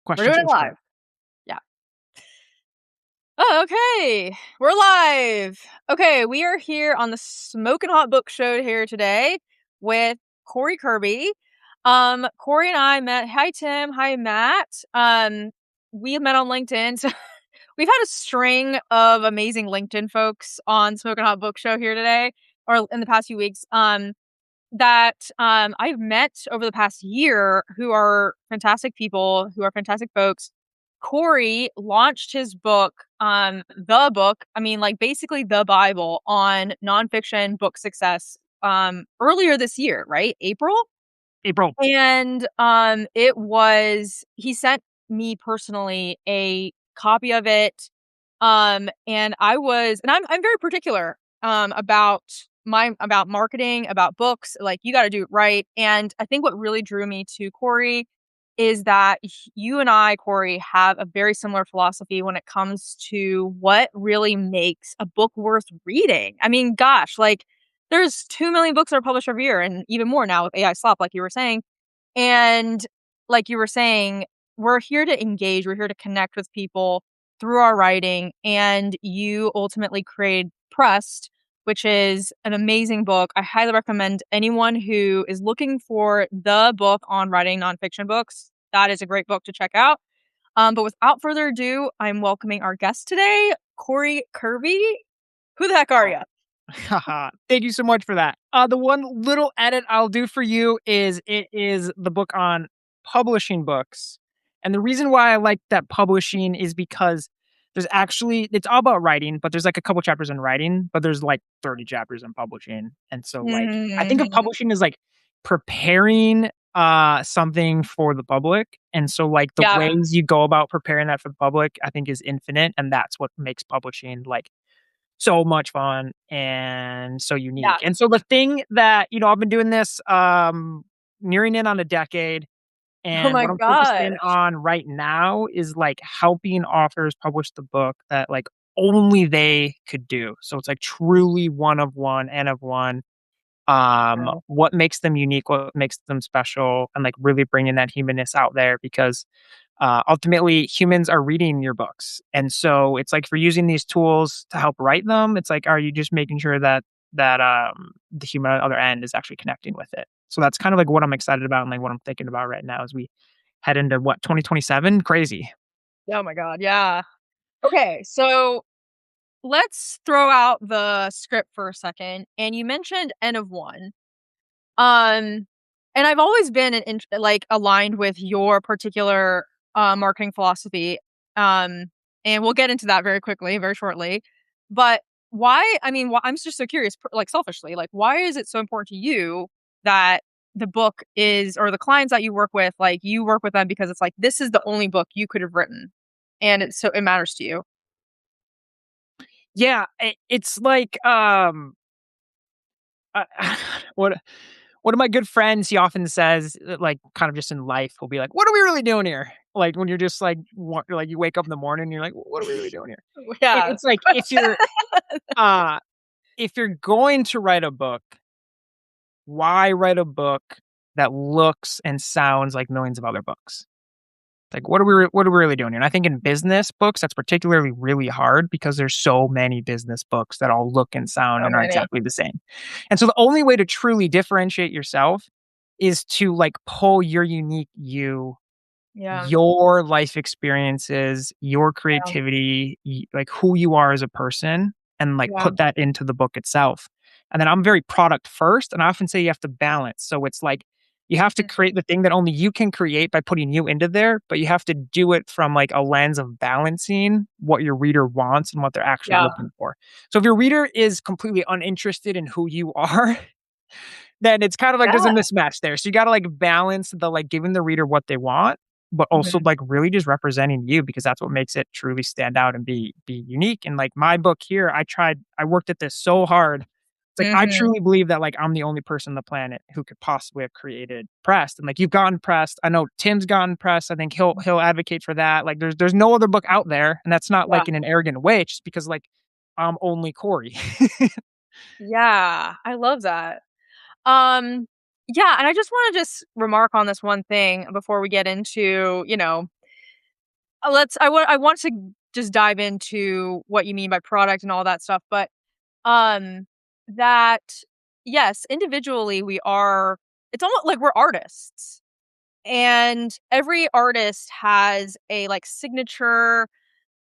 We're Questions doing will it start. live. Yeah. Oh, okay. We're live. Okay, we are here on the Smoking Hot Book Show here today with Korby. Kory and I met. Hi, Tim. Hi, Matt. We met on LinkedIn. So we've had a string of amazing LinkedIn folks on Smoking Hot Book Show here today, or in the past few weeks. That I've met over the past year who are fantastic people, who are fantastic folks. Kory launched his book, the book, I mean, like basically the Bible on nonfiction book success earlier this year, right? April? April. And he sent me personally a copy of it. And I'm very particular about about marketing, about books. Like, you got to do it right. And I think what really drew me to Kory is that you and I, Kory, have a very similar philosophy when it comes to what really makes a book worth reading. I mean, gosh, like, there's 2 million books that are published every year, and even more now with AI slop, like you were saying. And like you were saying, we're here to engage, we're here to connect with people through our writing. And you ultimately created Pressed, which is an amazing book. I highly recommend anyone who is looking for the book on writing nonfiction books. That is a great book to check out. But without further ado, I'm welcoming our guest today, Korby. Who the heck are Oh, you? haha. Thank you so much for that. The one little edit I'll do for you is it is the book on publishing books. And the reason why I like that publishing is because it's all about writing, but there's like a couple chapters on writing, but there's like 30 chapters on publishing. And so like I think of Mhm. publishing as like preparing something for the public. And so like the Yeah, ways you go about preparing that for the public, I think is infinite. And that's what makes publishing like so much fun and so yeah. unique. And so the thing that, I've been doing this nearing in on a decade, Oh and my what I'm focused in gosh. on right now is like helping authors publish the book that like only they could do. So it's like truly one of one, N of one. Wow. What makes them unique, what makes them special, and like really bringing that humanness out there because ultimately humans are reading your books. And so it's like, for using these tools to help write them, it's like, are you just making sure that the human on the other end is actually connecting with it? So that's kind of like what I'm excited about and like what I'm thinking about right now as we head into what, 2027. Crazy. Oh my god, yeah. Okay, so let's throw out the script for a second. And you mentioned N of one. Um, and I've always been like aligned with your particular marketing philosophy. Um, and we'll get into that very quickly, very shortly. But why? I mean, I'm just so curious, like selfishly, like why is it so important to you that the book is, or the clients that you work with, like you work with them because it's like this is the only book you could have written, and it matters to you. Yeah, it's like uh, what one of my good friends, he often says, like, kind of just in life, he'll be like, "What are we really doing here?" Like when you're just like, like you wake up in the morning, and you're like, "What are we really doing here?" Yeah. It's like uh if you're going to write a book, why write a book that looks and sounds like millions of other books? Like, what are we really doing here? And I think in business books, that's particularly really hard because there's so many business books that all look and sound So and are many. exactly the same. And so the only way to truly differentiate yourself is to like pull your unique you, Yeah. your life experiences, your Yeah. creativity, like who you are as a person, and like Yeah. put that into the book itself. And then I'm very product first, and I often say you have to balance. So it's like you have to Mhm. create the thing that only you can create by putting you into there, but you have to do it from like a lens of balancing what your reader wants and what they're actually Yeah. looking for. So if your reader is completely uninterested in who you are, then it's kind of like there's a Yeah. mismatch there. So you gotta like balance the like giving the reader what they want, but also Mhm. like really just representing you because that's what makes it truly stand out and be unique. And like my book here, I worked at this so hard. It's like I Mhm. truly believe that like I'm the only person on the planet who could possibly have created Pressed. And like you've gotten Pressed. I know Tim's gotten Pressed. I think he'll advocate for that. Like there's no other book out there. And that's not Yeah. like in an arrogant way, it's just because like I'm only Kory. Yeah. I love that. Um, yeah, and I just wanna just remark on this one thing before we get into, I want to just dive into what you mean by product and all that stuff, but um that yes, individually we are, it's almost like we're artists. And every artist has a like signature,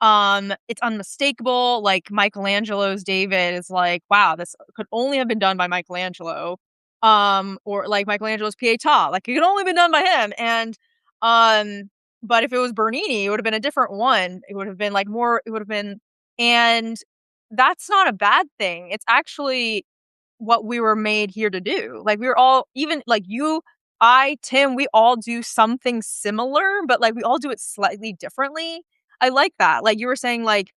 it's unmistakable. Like Michelangelo's David is like, wow, this could only have been done by Michelangelo. Or like Michelangelo's Pietà, like it could only have been done by him. And um, but if it was Bernini, it would have been a different one. It would have been like more, it would have been, and that's not a bad thing. It's actually what we were made here to do. Like we were all, even like you, I, Tim, we all do something similar, but like we all do it slightly differently. I like that. Like you were saying, like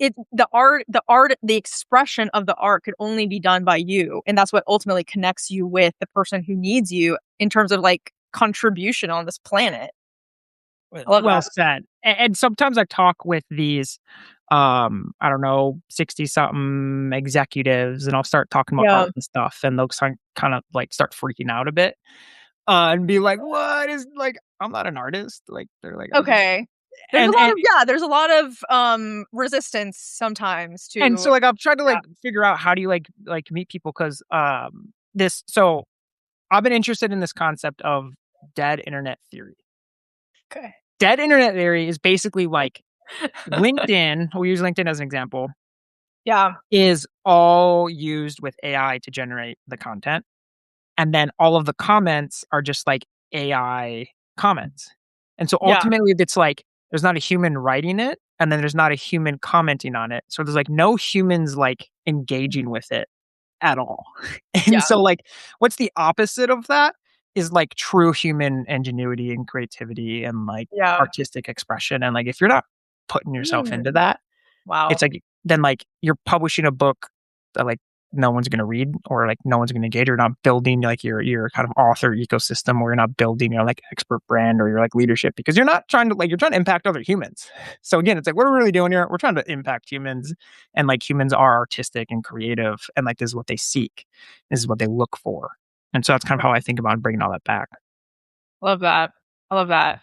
the expression of the art could only be done by you. And that's what ultimately connects you with the person who needs you in terms of like contribution on this planet. I love Well that. said. And sometimes I talk with these, I don't know, 60 something executives, and I'll start talking about Yeah. art and stuff, and they'll kind of like start freaking out a bit, and be like, "What is like? I'm not an artist." Like they're like, "I just," Okay. There's a and lot and of, yeah, there's a lot of resistance sometimes and to, so like I've tried to yeah. like figure out how do you like meet people because this so I've been interested in this concept of dead internet theory. Okay. Dead internet theory is basically like LinkedIn. We use LinkedIn as an example. Yeah. Is all used with AI to generate the content, and then all of the comments are just, like, AI comments. And so, Yeah. ultimately, it's like, there's not a human writing it, and then there's not a human commenting on it. So, there's, like, no humans, like, engaging with it at all. And Yeah. so, like, what's the opposite of that is, like, true human ingenuity and creativity and, like, Yeah. artistic expression, and, like, if you're not putting yourself into Mm. that, it's Wow. like then, like, you're publishing a book that, like, no one's gonna read or, like, no one's gonna engage. You're not building, like, your kind of author ecosystem, or you're not building your, like, expert brand or your, like, leadership because you're not trying to like, you're trying to impact other humans. So, again, it's like, what are we really doing here? We're trying to impact humans, and, like, humans are artistic and creative, and, like, this is what they seek. This is what they look for. And so that's kind of how I think about bringing all that back. Love that. I love that.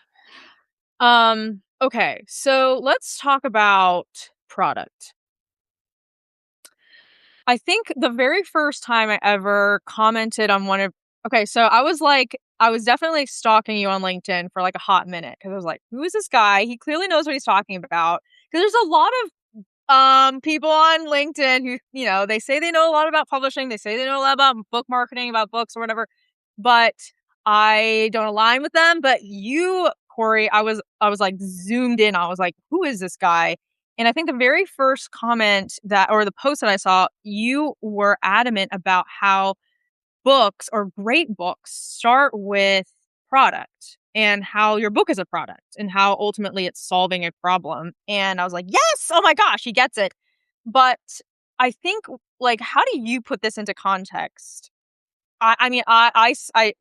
Okay, so let's talk about product. I think the very first time I ever commented on one of, okay, so I was definitely stalking you on LinkedIn for like a hot minute because I was like, who is this guy? He clearly knows what he's talking about. Because there's a lot of people on LinkedIn who, you know, they say they know a lot about publishing, they say they know a lot about book marketing, about books or whatever, but I don't align with them. But you, Kory, I was like zoomed in. I was like, who is this guy? And I think the very first comment that, or the post that I saw, you were adamant about how books, or great books, start with product, and how your book is a product and how ultimately it's solving a problem. And I was like, yes, oh my gosh, he gets it. But I think, like, how do you put this into context? I mean,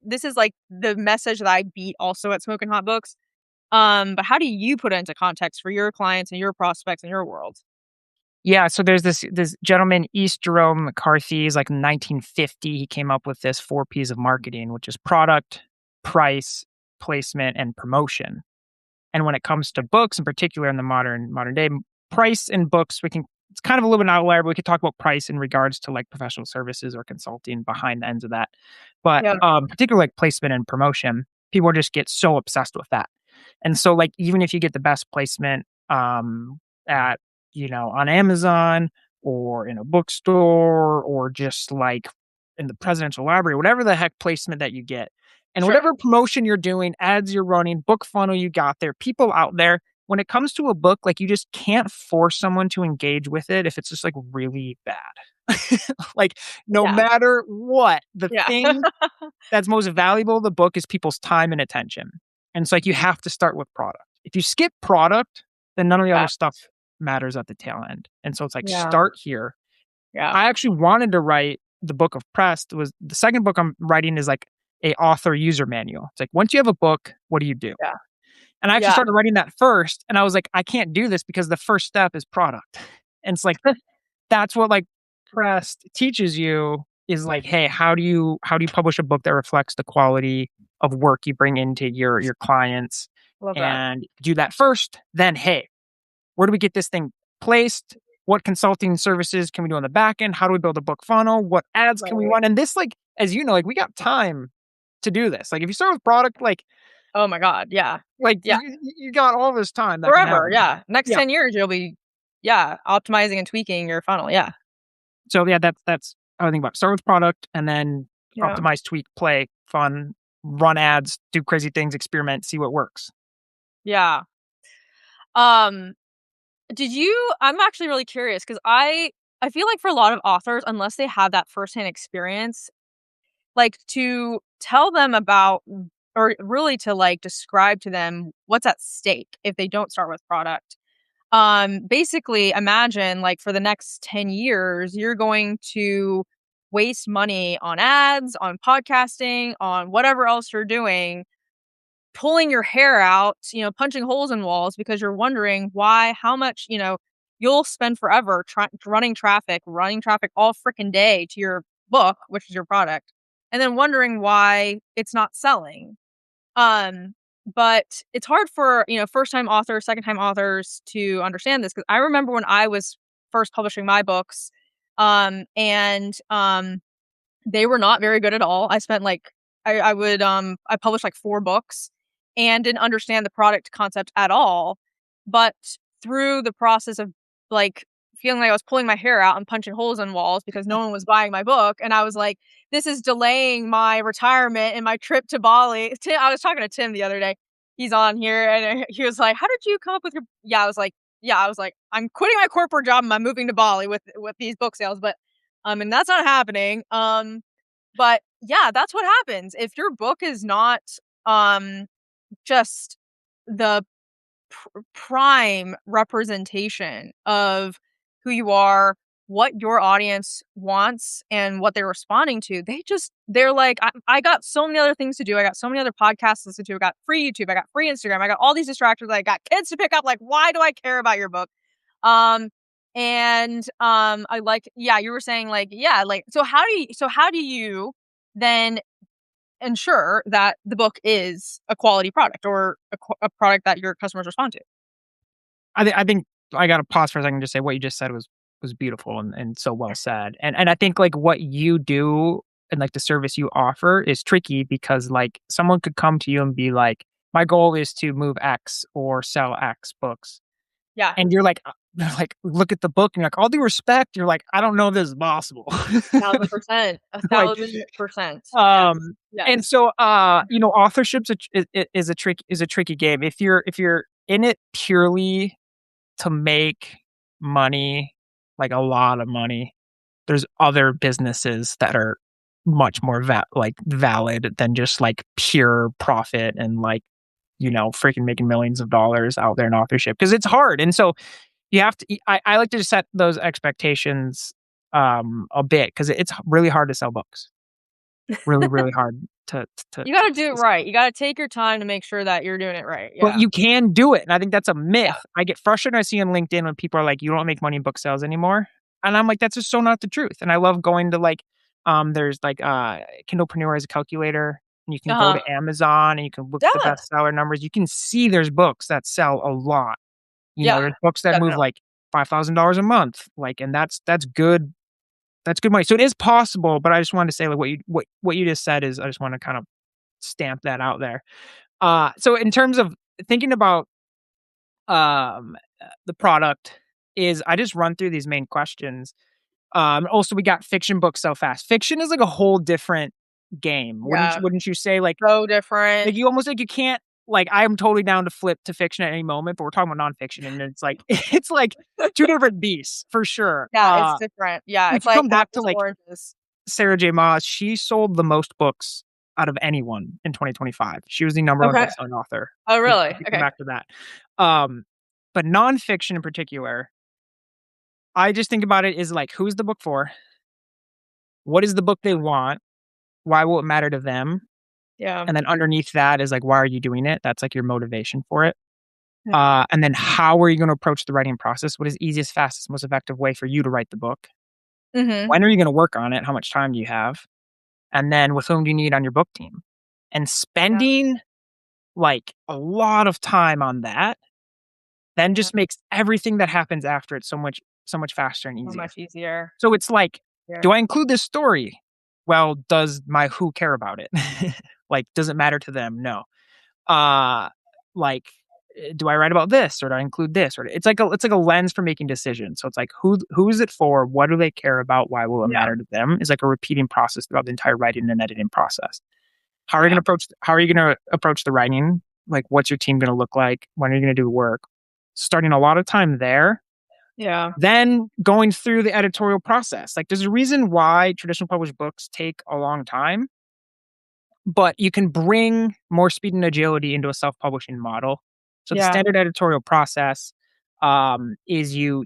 this is like the message that I beat also at Smoking Hot Books. But how do you put it into context for your clients and your prospects in your world? Yeah, so there's this gentleman, East Jerome McCarthy. He's like 1950. He came up with this 4 Ps of marketing, which is product, price, placement, and promotion. And when it comes to books, in particular in the modern day, price in books, we can it's kind of a little bit an outlier, but we could talk about price in regards to like professional services or consulting behind the ends of that. But Yeah, particularly like placement and promotion, people just get so obsessed with that. And so like even if you get the best placement at on Amazon or in a bookstore or just like in the presidential library, whatever the heck placement that you get, and sure. whatever promotion you're doing, ads you're running, book funnel you got there, people out there, when it comes to a book, like you just can't force someone to engage with it if it's just like really bad. Like no Yeah, matter what, the yeah, thing that's most valuable of the book is people's time and attention. And it's like you have to start with product. If you skip product, then none of the yeah, other stuff matters at the tail end. And so it's like yeah, start here. yeah, I actually wanted to write the book of Prest. Was the second book I'm writing is like a author user manual. It's like once you have a book, what do you do? yeah, And I actually yeah, started writing that first, and I was like, I can't do this because the first step is product. And it's like that's what like Prest teaches you is like, hey, how do you publish a book that reflects the quality of work you bring into your clients Love that. and do that first. Then, hey, where do we get this thing placed? What consulting services can we do on the back end? How do we build a book funnel? What ads can we Right. run? And this, like, as you know, like we got time to do this. Like if you start with product, Oh my god, yeah. like Yeah. you got all this time that can Forever, happen. yeah. Next Yeah. 10 years, you'll be, yeah, optimizing and tweaking your funnel, yeah. So yeah, that's how I think about it. Start with product and then Yeah. optimize, tweak, play, fun, run ads, do crazy things, experiment, see what works. Yeah. Um, I'm actually really curious because I feel like for a lot of authors, unless they have that firsthand experience, like, to tell them about or really to, like, describe to them what's at stake if they don't start with product. Basically, imagine, like, for the next 10 years, you're going to waste money on ads, on podcasting, on whatever else you're doing, pulling your hair out, punching holes in walls because you're wondering why how much, you'll spend forever running traffic all freaking day to your book, which is your product, and then wondering why it's not selling. Um, but it's hard for, first time authors, second time authors to understand this because I remember when I was first publishing my books, and they were not very good at all. I spent like I published like 4 books and didn't understand the product concept at all. But through the process of like feeling like I was pulling my hair out and punching holes in walls because no one was buying my book, and I was like, this is delaying my retirement and my trip to Bali. I was talking to Tim the other day. He's on here and he was like, "How did you come up with your?" Yeah, I was like, "I'm quitting my corporate job and I'm moving to Bali with these book sales." But and that's not happening. But yeah, that's what happens. If your book is not um just the prime representation of who you are, what your audience wants, and what they're responding to, they're like, I got so many other things to do. I got so many other podcasts to listen to. I got free YouTube. I got free Instagram. I got all these distractions. I got kids to pick up. Like, why do I care about your book? Um, I like, yeah, you were saying like, yeah, like, so how do you then ensure that the book is a quality product or a product that your customers respond to? I think I gotta pause for a second and just say what you just said was beautiful and so well said. And I think like what you do and like the service you offer is tricky because like someone could come to you and be like, my goal is to move X or sell X books. Yeah, And you're like, they're like, look at the book and you're like, all due respect, you're like, I don't know if this is possible. 1,000%, Like 1,000%. Yeah. um and Yes. so authorship's is a tricky game. If you're in it purely to make money, like a lot of money, there's other businesses that are much more valid than just like pure profit and like, freaking making millions of dollars out there in authorship because it's hard. And so you have to, I like to just set those expectations a bit because it's really hard to sell books. Really, really hard to, You gotta do it right. You gotta take your time to make sure that you're doing it right. but Yeah. you can do it, and I think that's a Yeah. myth. I get frustrated when I see on LinkedIn when people are like, "You don't make money in book sales anymore," and I'm like, "That's just so not the truth." And I love going to like, there's like, Kindlepreneur has a calculator, and you can go Uh-huh. to Amazon and you can look at the Yeah. bestseller numbers. You can see there's books that sell a lot. Yeah. There's books that move Definitely. like $5,000 a month, like, and that's good. That's good money. So it is possible, but I just wanted to say like what you just said is I just want to kind of stamp that out there. So in terms of thinking about the product is I just run through these main questions. Also we got fiction books so fast. Fiction is like a whole different game. Wouldn't Yeah. wouldn't you say So different. like you almost like you can't like I'm totally down to flip to fiction at any moment, but we're talking about nonfiction and it's like it's like two different beasts for sure. Yeah, it's different. Yeah, If it's you like come back to apples, like oranges. Sarah J. Maas, she sold the most books out of anyone in 2025. She was the number one Okay. bestselling author. Oh, If really? you come Okay. back to that. Um, but nonfiction in particular, I just think about it is like, who's the book for? What is the book they want? Why will it matter to them? Yeah. And then underneath that is like, why are you doing it? That's like your motivation for it. Yeah. And then how are you going to approach the writing process? What is easiest, fastest, most effective way for you to write the book? Mhm. When are you going to work on it? How much time do you have? And then with whom do you need on your book team? And Yeah. spending like a lot of time on that, then Yeah. just makes everything that happens after it so much faster and So easier. much easier. So it's like, do Yeah. I include this story? Well, does my who care about it? Like, does it matter to them? No. Uh, like, do I write about this or do I include this? Or it's like a lens for making decisions. So it's like who is it for? What do they care about? Why will it Yeah. matter to them? Is like a repeating process throughout the entire writing and editing process. Yeah. How are you gonna approach the writing? Like, what's your team gonna look like? When are you gonna do the work? Starting a lot of time there, Yeah. then going through the editorial process. Like, there's a reason why traditional published books take a long time, but you can bring more speed and agility into a self-publishing model. So the Yeah. standard editorial process is you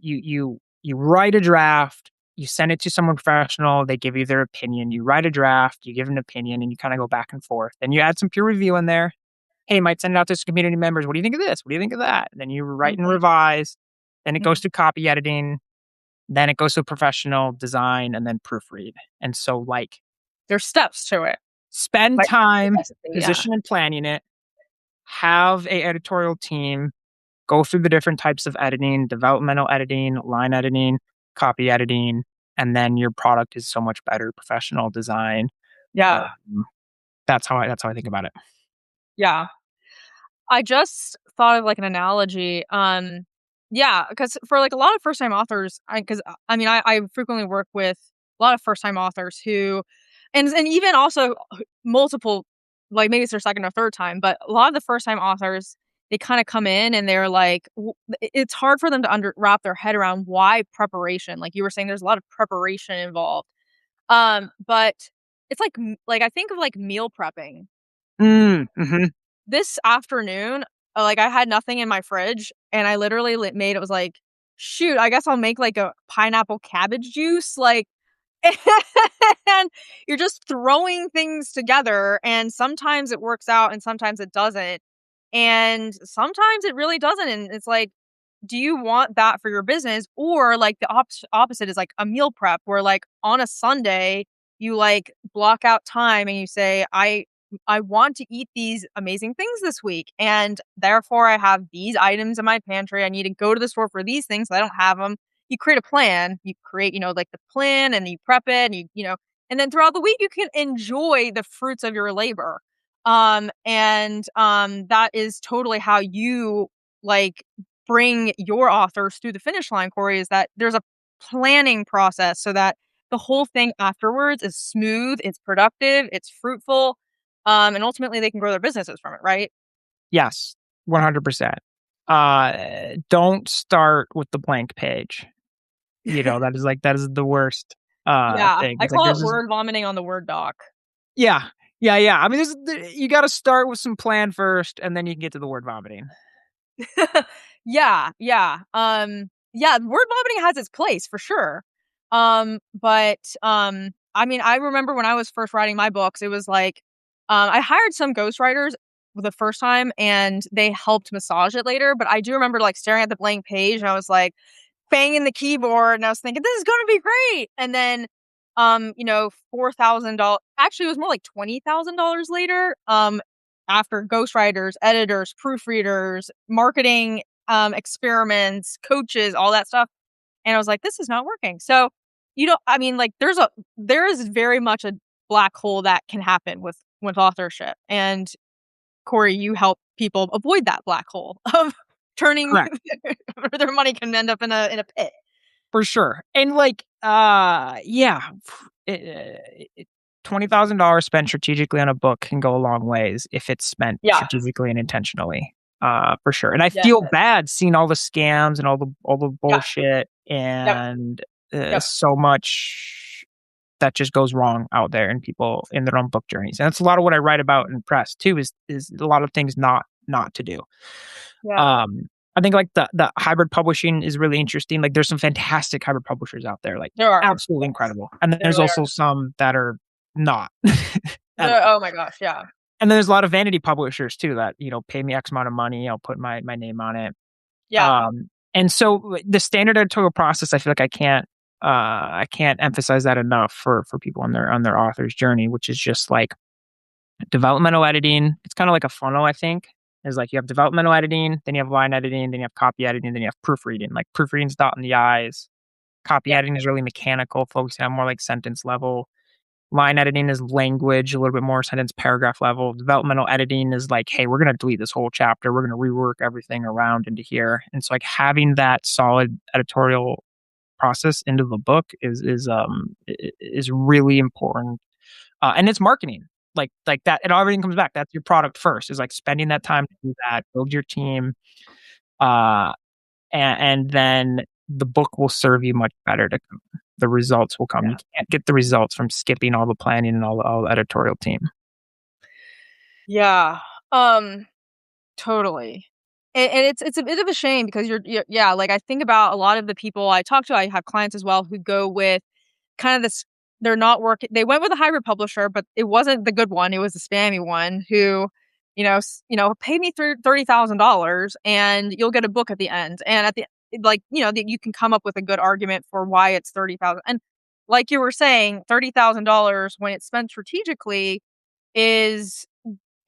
write a draft, you send it to someone professional, they give you their opinion. You write a draft, you give an opinion, and you kind of go back and forth. Then you add some peer review in there. Hey, you might send it out to some community members. What do you think of this? What do you think of that? And then you write and Mhm. revise. Then it goes Mhm. to copy editing. Then it goes to professional design and then proofread. And so, like, There's steps to it. spend Like time recipe, yeah. position and planning it, have a editorial team go through the different types of editing, developmental editing, line editing, copy editing, and then your product is so much better. Professional design. Yeah. Um, that's how I think about it. Yeah. I just thought of, like, an analogy, yeah, because for, like, a lot of first-time authors, I mean, I frequently work with a lot of first-time authors who and even also multiple like, maybe it's their 2nd or 3rd time, but a lot of the first-time authors, they kinda come in and they're like, it's hard for them to under wrap their head around why preparation, like you were saying, there's a lot of preparation involved, but it's like, I think of, like, meal prepping. Mhm. This afternoon, like, I had nothing in my fridge, and I literally made it was like, "Shoot, I guess I'll make, like, a pineapple cabbage juice," like, and you're just throwing things together, and sometimes it works out and sometimes it doesn't, and sometimes it really doesn't, and it's like, do you want that for your business? Or, like, the opposite is, like, a meal prep where, like, on a Sunday, you, like, block out time and you say, I want to eat these amazing things this week, and therefore I have these items in my pantry. I need to go to the store for these things. I don't have them. You create a plan. You create, like the plan, and you prep it, and and then throughout the week you can enjoy the fruits of your labor. That is totally how you like bring your authors through the finish line, Kory. Is that there's a planning process so that the whole thing afterwards is smooth, it's productive, it's fruitful, and ultimately they can grow their businesses from it, right? Yes, 100%. Don't start with the blank page. That is the worst, Yeah, thing. I It's like call there's it this. word vomiting on the Word doc. Yeah. Yeah, yeah. I mean, you gotta start with some plan first, and then you can get to the word vomiting. Yeah, yeah, yeah, word vomiting has its place for sure. I mean, I remember when I was first writing my books, it was like, I hired some ghostwriters the first time, and they helped massage it later, but I do remember, like, staring at the blank page, and I was like, banging the keyboard, and I was thinking, "This is gonna be great." And then, $4,000 actually, it was more like $20,000 later, after ghostwriters, editors, proofreaders, marketing, experiments, coaches, all that stuff, and I was like, "This is not working." So, I mean, like, there is very much a black hole that can happen with authorship, and Kory, you help people avoid that black hole of turning Correct. where their money can end up in a pit. For sure. And, like, yeah, $20,000 spent strategically on a book can go a long ways if it's spent Yeah. strategically and intentionally, for sure. And I Yes. feel bad seeing all the scams and all the Yeah. bullshit Yep. and, Yep. so much that just goes wrong out there in people in their own book journeys. And that's a lot of what I write about in press too, is a lot of things not to do. Yeah. Um, I think, like, the hybrid publishing is really interesting. Like, there's some fantastic hybrid publishers out there, like, There are. absolutely incredible. And then There there's really are. also some that are not at There all. oh my gosh, yeah. And then there's a lot of vanity publishers too that, pay me X amount of money, I'll put my name on it. Yeah. And so, the standard editorial process, I feel like I can't emphasize that enough for people on their author's journey, which is just like developmental editing. It's kinda like a funnel, I think. is like you have developmental editing, then you have line editing, then you have copy editing, then you have proofreading. Like proofreading's dotting the I's. Copy Yeah. editing is really mechanical, focusing on more like sentence level. Line editing is language, a little bit more sentence paragraph level. Developmental editing is like, hey, we're gonna delete this whole chapter. We're gonna rework everything around into here. And so like having that solid editorial process into the book is really important. And it's marketing. Like that, it everything comes back. That's your product first. Is like spending that time to do that, build your team, uh, and then the book will serve you much better to come. The results will come. You Yeah. can't get the results from skipping all the planning and all the editorial team. Yeah. Um, totally. And it's a bit of a shame because you're yeah, like, I think about a lot of the people I talk to, I have clients as well who go with kind of this they're not working they went with a hybrid publisher, but it wasn't the good one, it was the spammy one who, "Pay me $30,000 and you'll get a book at the end." And at the like, that you can come up with a good argument for why it's 30,000 and like you were saying, $30,000 when it's spent strategically is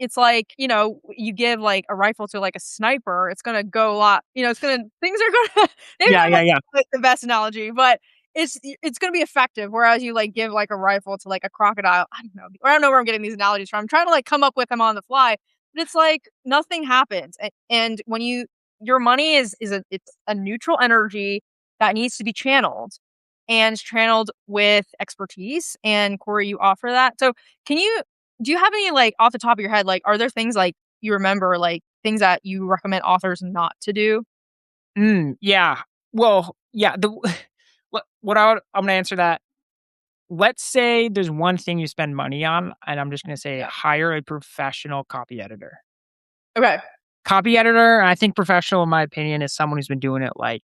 it's like, you give, like, a rifle to, like, a sniper, it's gonna go a lot it's gonna things are gonna maybe Yeah, not yeah, yeah. like the best analogy, but it's gonna be effective, whereas you, like, give, like, a rifle to, like, a crocodile. I don't know where I'm getting these analogies from. I'm trying to, like, come up with them on the fly, but it's like nothing happens, and when your money it's a neutral energy that needs to be channeled, and channeled with expertise, and Kory, you offer that. So, can you do you have any, like, off the top of your head, like, are there things, like, you remember, like, things that you recommend authors not to do? Yeah. Well, yeah. The I'm gonna answer that. Let's say there's one thing you spend money on, and I'm just gonna say Yeah. hire a professional copy editor. Okay. Copy editor, I think professional in my opinion is someone who's been doing it like,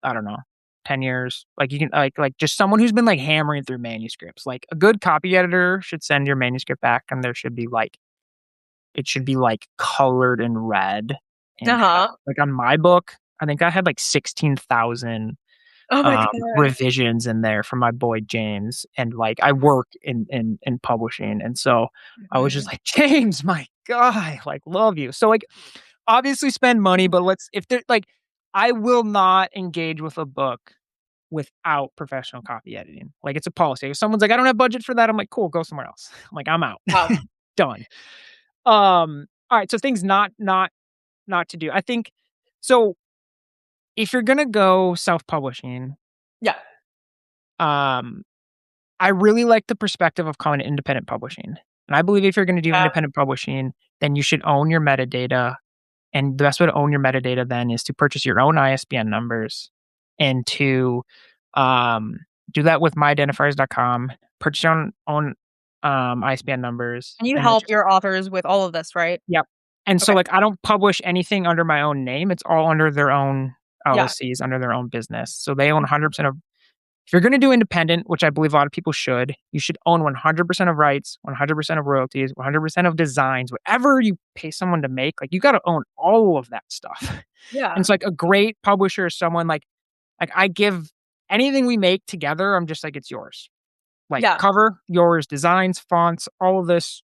I don't know, 10 years. Like you can like just someone who's been like hammering through manuscripts. Like a good copy editor should send your manuscript back and there should be like it should be like colored in red and have Uh-huh. like on my book, I think I had like 16,000 Oh my god. revisions in there from my boy James, and like I work in publishing, and so I was just Mhm. like, James, my guy, like love you. So like, obviously spend money, but let's if there like, I will not engage with a book without professional copy editing. Like it's a policy. If someone's like, I don't have budget for that, I'm like, cool, go somewhere else. I'm like, I'm out, Wow. done. All right, so things not to do. I think so. If you're gonna go self publishing, Yeah. um, I really like the perspective of calling it independent publishing. And I believe if you're gonna do Yeah. independent publishing, then you should own your metadata. And the best way to own your metadata then is to purchase your own ISBN numbers and to um, do that with myidentifiers.com. Purchase your own ISBN numbers. And you And that's help just, your authors with all of this, right? yep. And so, Okay. like, I don't publish anything under my own name. It's all under their own Yeah. LLCs, under their own business. So they own Mhm. 100% of if you're gonna do independent, which I believe a lot of people should, you should own 100% of rights, 100% of royalties, 100% of designs, whatever you pay someone to make, like, you gotta own all of that stuff. And Yeah. it's like a great publisher is someone like, I give anything we make together, I'm just like, "It's yours." Like, Yeah. cover, yours, designs, fonts, all of this,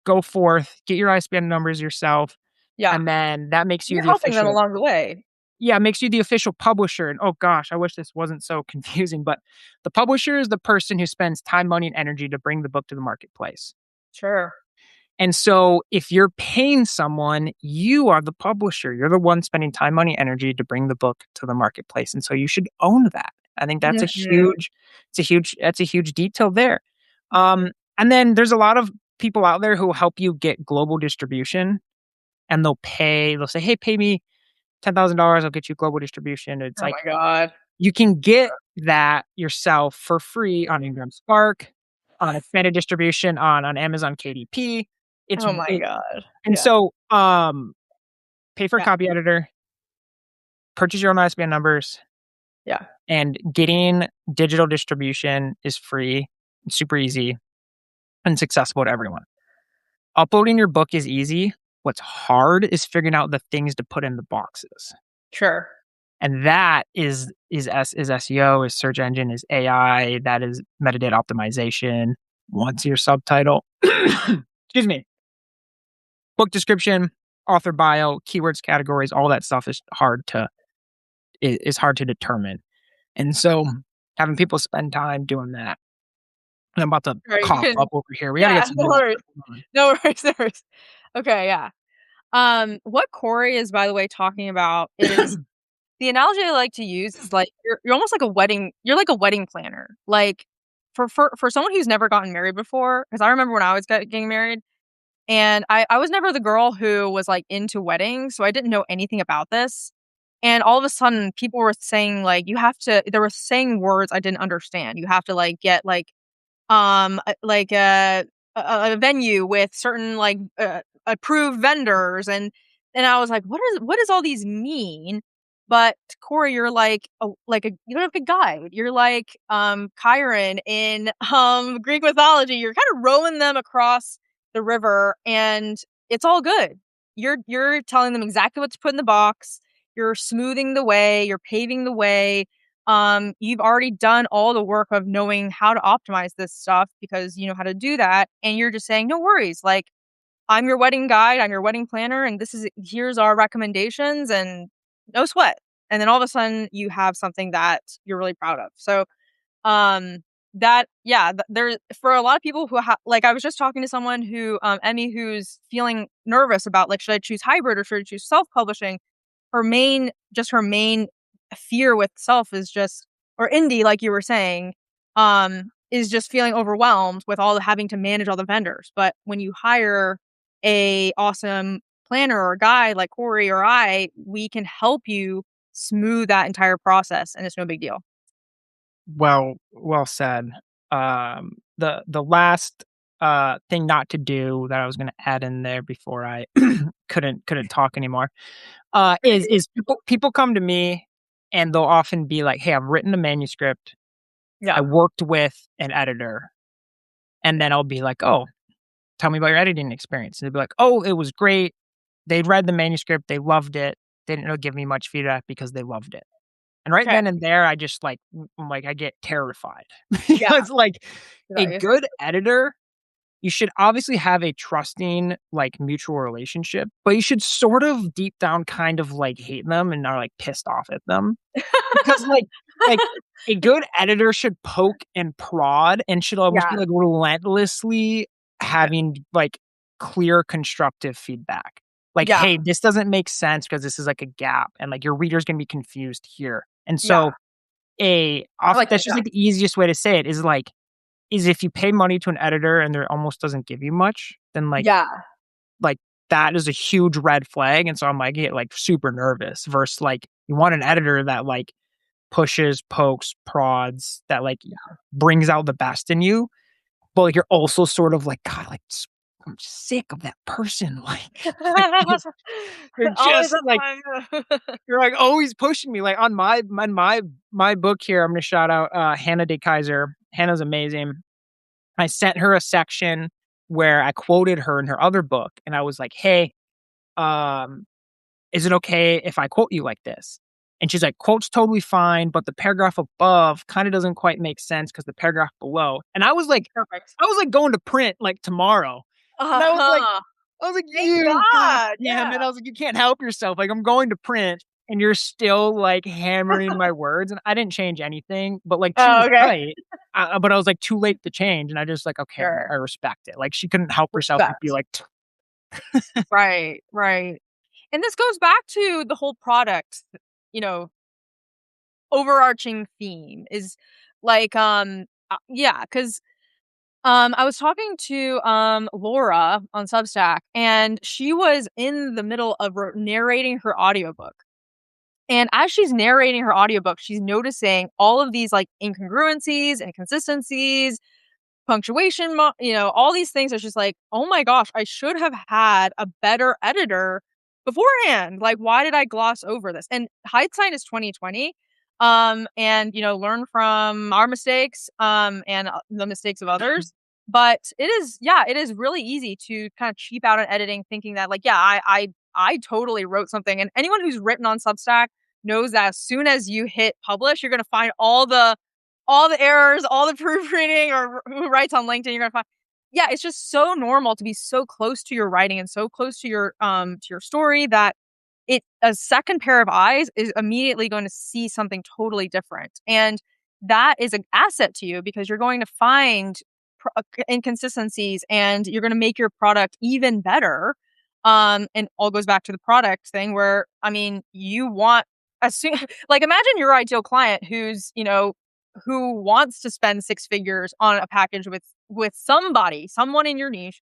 go forth, get your ISBN numbers yourself, Yeah. and then that makes you You're the helping them official along the way. yeah, it makes you the official publisher, and oh gosh, I wish this wasn't so confusing, but the publisher is the person who spends time, money, and energy to bring the book to the marketplace. Sure. And so if you're paying someone, you are the publisher. You're the one spending time, money, energy to bring the book to the marketplace. And so you should own that. I think Mhm. that's a huge detail there. And then there's a lot of people out there who will help you get global distribution and they'll say, hey, pay me $10,000. I'll get you global distribution. It's Oh like, my god. you can get that yourself for free on Ingram Spark, on expanded distribution on Amazon KDP. It's Oh my it god. and Yeah. so, pay for a Yeah. copy editor, purchase your own ISBN numbers, Yeah. and getting digital distribution is free, super easy, and it's accessible to everyone. Uploading your book is easy. What's hard is figuring out the things to put in the boxes. Sure. And that is SEO, is search engine, is AI, that is metadata optimization. Once your subtitle excuse me, book description, author bio, keywords, categories, all that stuff is hard to determine. And so having people spend time doing that. I'm about to Right, you cough can up over here. We gotta get yeah, some no water. worries. Hold on. No worries, no worries. Okay, yeah. What Kory is, by the way, talking about is the analogy I like to use is like you're almost like a wedding you're like a wedding planner. Like, for someone who's never gotten married before, because I remember when I was getting married, and I was never the girl who was, like, into weddings, so I didn't know anything about this, and all of a sudden, people were saying, like, you have to they were saying words I didn't understand. You have to, like, get, like a venue with certain, like, approved vendors, and I was like, what does all these mean?" But Corey, you're you're like a guide. You're like, Chiron in, Greek mythology. You're kinda rowing them across the river, and it's all good. You're telling them exactly what to put in the box. You're smoothing the way, you're paving the way. You've already done all the work of knowing how to optimize this stuff because you know how to do that, and you're just saying, "No worries, like, I'm your wedding guide, I'm your wedding planner, and here's our recommendations, and no sweat." And then all of a sudden, you have something that you're really proud of. So, um, that yeah, there for a lot of people who like, I was just talking to someone who, Emmy, who's feeling nervous about, like, should I choose hybrid or should I choose self-publishing? Her main fear with self is just or indie, like you were saying, is just feeling overwhelmed with having to manage all the vendors. But when you hire a awesome planner or guy like Corey or we can help you smooth that entire process, and it's no big deal. Well said. The last, thing not to do that I was gonna add in there before I couldn't talk anymore, is people come to me and they'll often be like, "Hey, I've written a manuscript. I Yeah. worked with an editor." And then I'll be like, "Oh, tell me about your editing experience." And they'll be like, "Oh, it was great. They read the manuscript, they loved it. They didn't really give me much feedback because they loved it." And right Okay. then and there, I just I get terrified Yeah. because like Good a about you. good editor, you should obviously have a trusting, like, mutual relationship, but you should sort of deep down kind of like hate them and are like pissed off at them because like a good editor should poke and prod and should almost be Yeah. like relentlessly Yeah. having like clear constructive feedback. Like, Yeah. "Hey, this doesn't make sense because this is like a gap and like your reader's gonna be confused here." And Yeah. so a I off like that, that's just yeah. like the easiest way to say it is if you pay money to an editor and they're almost doesn't give you much, then Yeah. like that is a huge red flag. And so I'm like get like super nervous versus like you want an editor that like pushes, pokes, prods, that like brings out the best in you. But like you're also sort of like, God, like I'm sick of that person. You're Always just a like fun you're like always pushing me. Like on my book here, I'm gonna shout out Hannah De Kaiser. Hannah's amazing. I sent her a section where I quoted her in her other book, and I was like, "Hey, um, is it okay if I quote you like this?" And she's like, "Quote's totally fine, but the paragraph above kind of doesn't quite make sense because the paragraph below." And Perfect. I was like going to print like tomorrow, and Uh-huh. I was like, Thank "You god God, damn it!" yeah. I was like, "You can't help yourself. Like I'm going to print." And you're still like hammering my words, and I didn't change anything, but like she Oh, was okay. right. But I was like too late to change, and I just like okay, I Sure. respect it. Like she couldn't help herself but be Respect. like, Right, right. And this goes back to the whole product, you know, overarching theme is like, yeah, 'cause, I was talking to, Laura on Substack, and she was in the middle of narrating her audiobook. And as she's narrating her audiobook, she's noticing all of these, like, incongruencies, inconsistencies, punctuation, all these things are just like, "Oh my gosh, I should have had a better editor beforehand. Like, why did I gloss over this?" And hindsight is 2020. And learn from our mistakes, and the mistakes of others. But it is really easy to kind of cheap out on editing, thinking that like, yeah, I totally wrote something. And anyone who's written on Substack knows that as soon as you hit publish, you're gonna find all the errors, all the proofreading, or who writes on LinkedIn, you're gonna find. yeah, it's just so normal to be so close to your writing and so close to your story that a second pair of eyes is immediately going to see something totally different. And that is an asset to you because you're going to find inconsistencies and you're going to make your product even better. And all goes back to the product thing where, I mean, you want as soon like imagine your ideal client who's, who wants to spend six figures on a package with someone in your niche,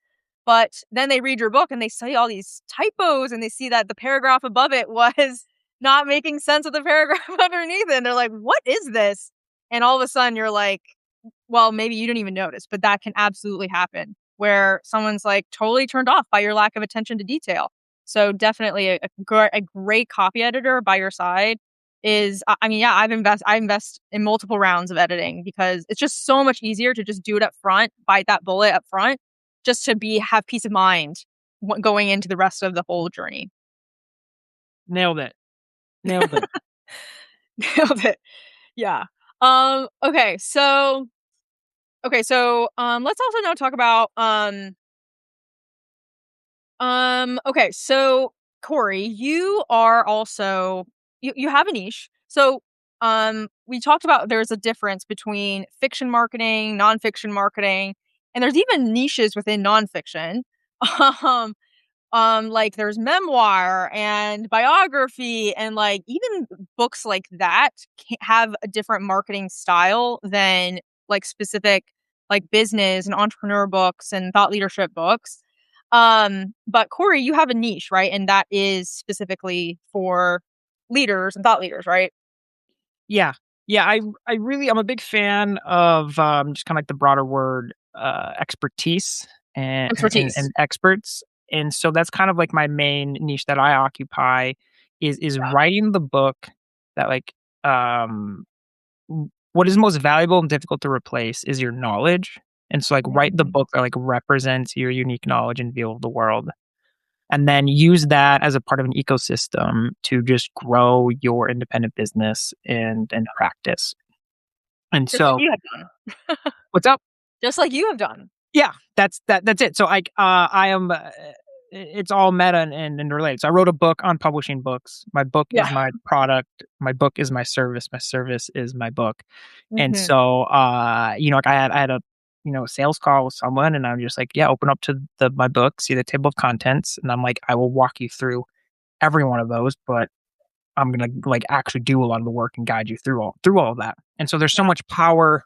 but then they read your book and they see all these typos and they see that the paragraph above it was not making sense of the paragraph underneath it. And they're like, what is this? And all of a sudden you're like, well, maybe you didn't even notice, but that can absolutely happen where someone's like totally turned off by your lack of attention to detail. So definitely a great copy editor by your side is, I mean, yeah, I invest in multiple rounds of editing because it's just so much easier to just do it up front, bite that bullet up front, just to have peace of mind going into the rest of the whole journey. Nailed it. Nailed it. Nailed it. Yeah. Okay. Let's also now talk about okay, so Kory, you are also you have a niche. So we talked about there's a difference between fiction marketing, nonfiction marketing, and there's even niches within nonfiction. Um like there's memoir and biography and like even books like that have a different marketing style than like specific like business and entrepreneur books and thought leadership books. But Kory, you have a niche, right? And that is specifically for leaders and thought leaders, right? Yeah. Yeah, I'm a big fan of, just kinda like the broader word, expertise and Expertise. experts, and so that's kind of like my main niche that I occupy is Yeah. writing the book that, like, what is most valuable and difficult to replace is your knowledge, and so, like, write the Mhm. book that, like, represents your unique knowledge and view of the world, and then use that as a part of an ecosystem to just grow your independent business and practice. And Just like so you have done. what's up? Just like you have done. Yeah, that's it. So I am it's all meta and related. So I wrote a book on publishing books. My book is Yeah. my product. My book is my service. My service is my book. And Hmm. so like I had a sales call with someone and I'm just like, yeah, open up to my book, see the table of contents, and I'm like, I will walk you through every one of those, but I'm gonna like actually do a lot of the work and guide you through all of that. And so there's so Yeah. much power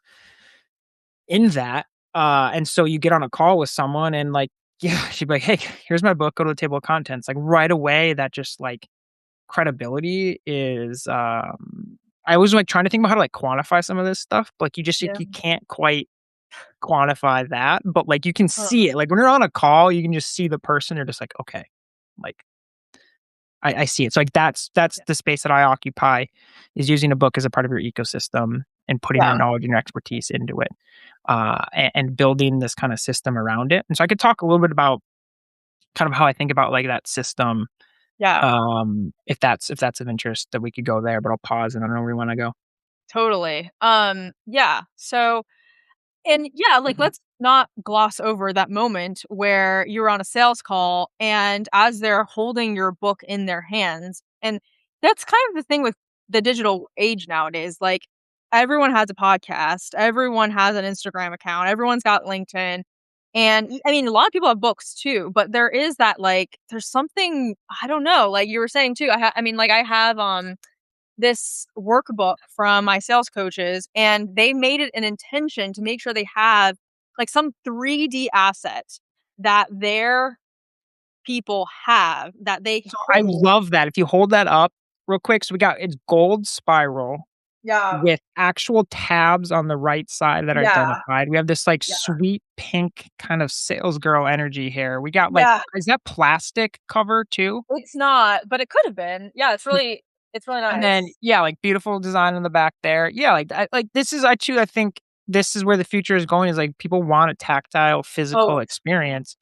in that. And so you get on a call with someone and like, yeah, she'd be like, hey, here's my book, go to the table of contents. Like right away, that just like credibility is I was like trying to think about how to like quantify some of this stuff, but like you just Yeah. you can't quite quantify that, but like you can Uh, see it. Like when you're on a call, you can just see the person, you're just like, okay, like I see it. So like that's yeah. the space that I occupy is using a book as a part of your ecosystem and putting your Yeah. knowledge and your expertise into it, and building this kind of system around it. And so I could talk a little bit about kind of how I think about like that system, Yeah. if that's of interest, that we could go there. But I'll pause and I don't know where you want to go. Totally. Yeah. So, and yeah, like let's not gloss over that moment where you're on a sales call and as they're holding your book in their hands. And that's kind of the thing with the digital age nowadays. Like everyone has a podcast, everyone has an Instagram account, everyone's got LinkedIn. And I mean, a lot of people have books too, but there is that like, there's something, I don't know, like you were saying too. I mean, like I have, this workbook from my sales coaches and they made it an intention to make sure they have like some 3D asset that their people have that they So I hold. love that. If you hold that up real quick, so we got it's gold spiral Yeah. with actual tabs on the right side that are Yeah. identified. We have this, like, Yeah. sweet pink kind of sales girl energy here. We got, like Yeah. is that plastic cover too? It's not, but it could have been. Yeah, it's really And then, nice. yeah, like, beautiful design in the back there. Yeah, this is I think this is where the future is going is, like, people want a tactile, Oh, physical experience.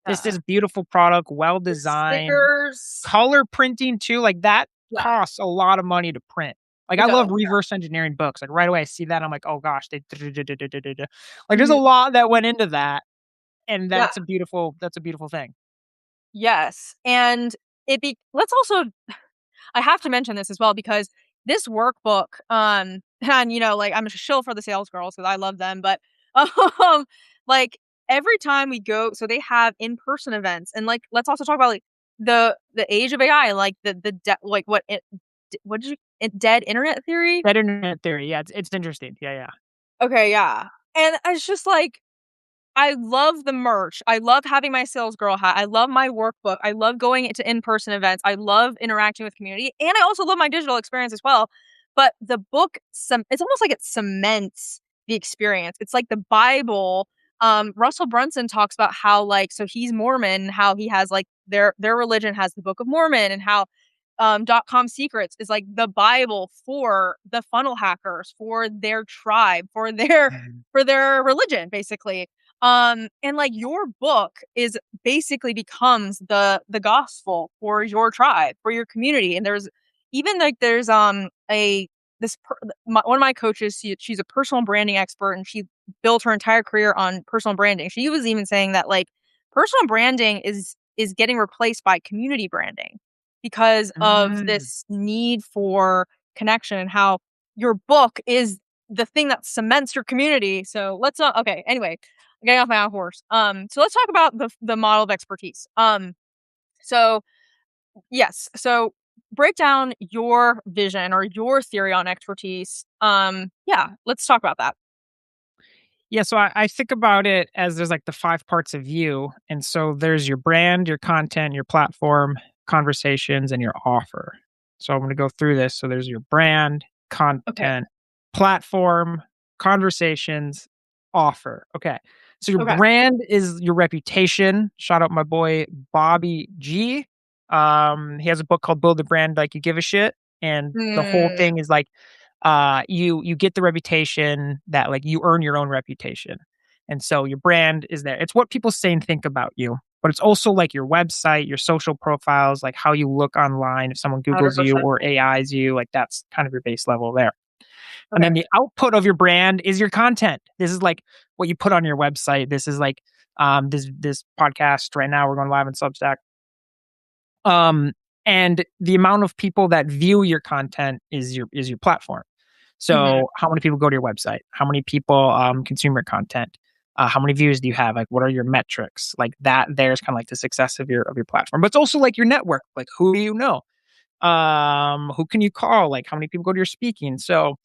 This yeah. is beautiful product, well The designed, stickers. color printing too, like, that Yeah, costs a lot of money to print. Like, it I love does. reverse engineering books, like, right away I see that, I'm like, "Oh gosh, they" like, there's a Mhm. lot that went into that, And Yeah. that's a beautiful thing. Yes. And let's also I have to mention this as well because this workbook, and like I'm a shill for the sales girls because I love them, but um, like every time we go, so they have in person events, and like let's also talk about like the age of AI, like like what did dead internet theory? That internet theory, yeah, it's interesting. Yeah, yeah. Okay, yeah, and it's just like I love the merch. I love having my sales girl hat. I love my workbook. I love going to in-person events. I love interacting with community, and I also love my digital experience as well. But the book, it's almost like it cements the experience. It's like the Bible. Russell Brunson talks about how like so he's Mormon, how he has like their religion has the Book of Mormon, and how .com secrets is like the Bible for the funnel hackers, for their tribe, Mhm. for their religion, basically. And like your book is basically becomes the gospel for your tribe, for your community. And there's even like there's a this per, one of my coaches, she's a personal branding expert, and she built her entire career on personal branding. She was even saying that like personal branding is getting replaced by community branding because of Mm. this need for connection, and how your book is the thing that cements your community. So let's not okay, anyway, getting off my high horse. So let's talk about the model of expertise. So yes, so break down your vision or your theory on expertise. Yeah, let's talk about that. Yeah, so I think about it as there's like the 5 parts of you, and so there's your brand, your content, your platform, conversations, and your offer. So I'm gonna go through this. So there's your brand, Okay. content, platform, conversations, offer. Okay. So your Okay. brand is your reputation. Shout out my boy Bobby G. He has a book called Build a Brand Like You Give a Shit, and the whole Mm, thing is like you get the reputation that like you earn your own reputation. And so your brand is there. It's what people say and think about you, but it's also like your website, your social profiles, like how you look online. If someone Googles you 100%. or AIs you, like that's kind of your base level there. And Okay. then the output of your brand is your content. This is like what you put on your website. This is like this podcast right now. We're going live on Substack. Um, and the amount of people that view your content is your platform. Mhm. So, how many people go to your website? How many people consume your content? How many views do you have? Like, what are your metrics? Like that. There's kind of like the success of your platform, but it's also like your network. Like, who do you know? Who can you call? Like, how many people go to your speaking? So,